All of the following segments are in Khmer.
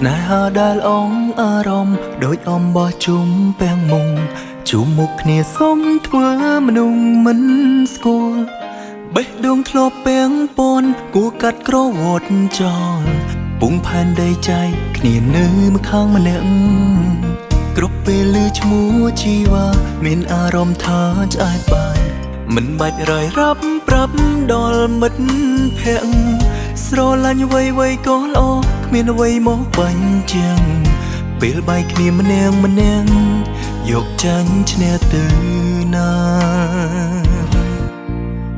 នេហាដែលអងអារម្មណ៍ដូចអំបោះជុំពាំងមុងជុំមុខគ្នាសុំធ្វើមនុស្សមិនស្គាល់បេះដូងធ្លាប់ពាំងពន់គួកាត់ក្រវត់ចោលពុងផែនដីចែកគ្នានៅម្ខាងម្នាក់គ្រប់ពេលឮឈ្មោះជីវ៉ាមានអារម្មណ៍ថាឆ្អែតបាយមិនបាច់រយរាប់ប្រាប់ដល់មិត្តភក្តិស្រឡាញ់វ័យក៏ល្អគ្មានអ្វីមកបាញ់ជាងពេលបែកគ្នាម្នាក់យកចាញ់ឈ្នះទៅណា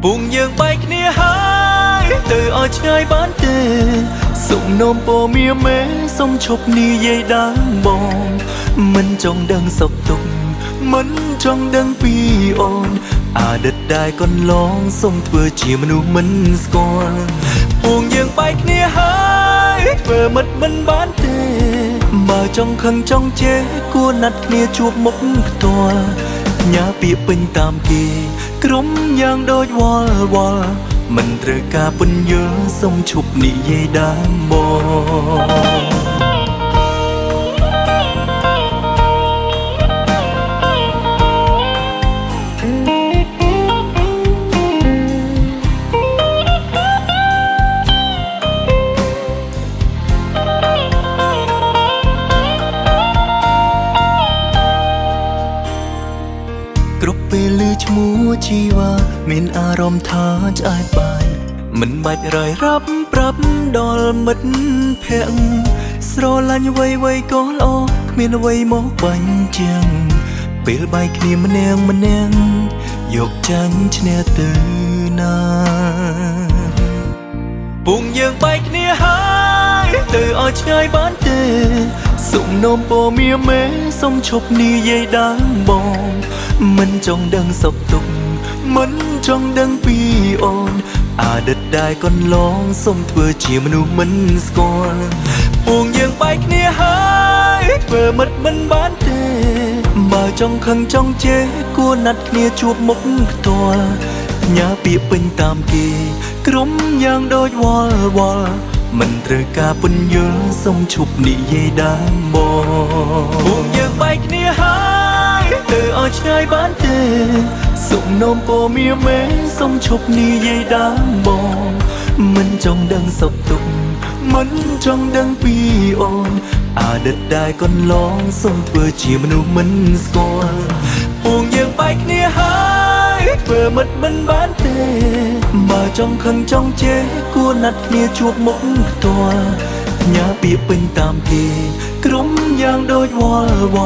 ពុងយើងបែកគ្នាហើយទៅឲ្យឆ្ងាយបានទេសុំនោមពោមៀមេសុំឈប់និយាយដើមបងមិនចង់ដឹងសុខទុក្ខមិនចង់ដឹងពីអូនអតីតដែលកន្លងសុំធ្វើជាមនុស្សមិនស្គាល់ពុងយើងបែកគ្នាហើយធ្វើមិត្តមិនបានទេបើចង់ខឹងចង់ជេរគួរណាត់គ្នាជួបមុខផ្ទាល់ញ៉ាពាក្យពេញតាមគេក្រុមយ៉ាងដូចវល់មិនត្រូវការពន្យល់សុំឈប់និយាយដើមបងគ្រប់ពេលឮឈ្មោះជីវ៉ាមានអារម្មណ៍ថាឆ្អែតបាយមិនបាច់រយរាប់ប្រាប់ដល់មិត្តភក្តិស្រឡាញ់វ័យក៏ល្អគ្មានអ្វីមកបាញ់ជាងពេលបែកគ្នាម្នាក់យកចាញ់ឈ្នះទៅណាពុងយើងបែកគ្នាហើយទៅឲ្យឆ្ងាយបានទេសុំនោមពោមៀមេសុំឈប់និយាយដើមបងមិនចង់ដឹងសុខទុក្ខមិនចង់ដឹងពីអូនអតីតដែលកន្លងសុំធ្វើជាមនុស្សមិនស្គាល់ពុងយើងបែកគ្នាហើយធ្វើមិត្តមិនបានទេបើចង់ខឹងចង់ជេរគួរណាត់គ្នាជួបមុខផ្ទាល់ញ៉ាពាក្យពេញតាមគេក្រុមយ៉ាងដូចវល់មិនត្រូវការពន្យល់សុំឈប់និយាយដើមបងពុងយើងបែកគ្នាហើយទៅឲ្យឆ្ងាយបានទេសុំនោមពោមៀមេសុំឈប់និយាយដើមបងមិនចង់ដឹងសុខទុក្ខមិនចង់ដឹងពីអូនអតីតដែលកន្លងសុំធ្វើជាមនុស្សមិនស្គាល់ពុងយើងបែកគ្នាហើយធ្វើមិត្តមិនបានទេបើចង់ខឹងចង់ជេរគួរណាត់គ្នាជួបមុខផ្ទាល់ញ៉ាពាក្យពេញតាមគេក្រុមយ៉ាងដូចវ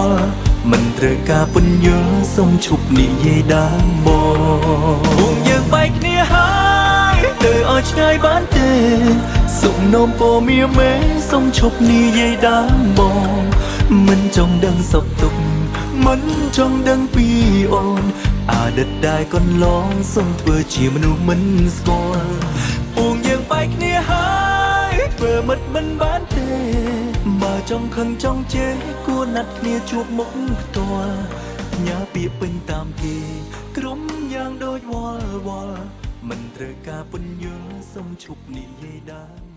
ល់មិនត្រូវការពន្យល់សុំឈប់និយាយដើមបងពុងយើងបែកគ្នាហើយទៅឲ្យឆ្ងាយបានទេសុំនោមពោមៀមេសុំឈប់និយាយដើមបងមិនចង់ដឹងសុខទុក្ខមិនចង់ដឹងពីអូនអតីតដែលកន្លងសុំធ្វើជាមនុស្សមិនស្គាល់ពុងយើងបែកគ្នាហើយធ្វើមិត្តមិនបានទេបើចង់ខឹងចង់ជេរគួរណាត់គ្នាជួបមុខផ្ទាល់ញ៉ាពាក្យពេញតាមគេក្រុមយ៉ាងដូចវល់មិនត្រូវការពន្យល់សុំឈប់និយាយដើម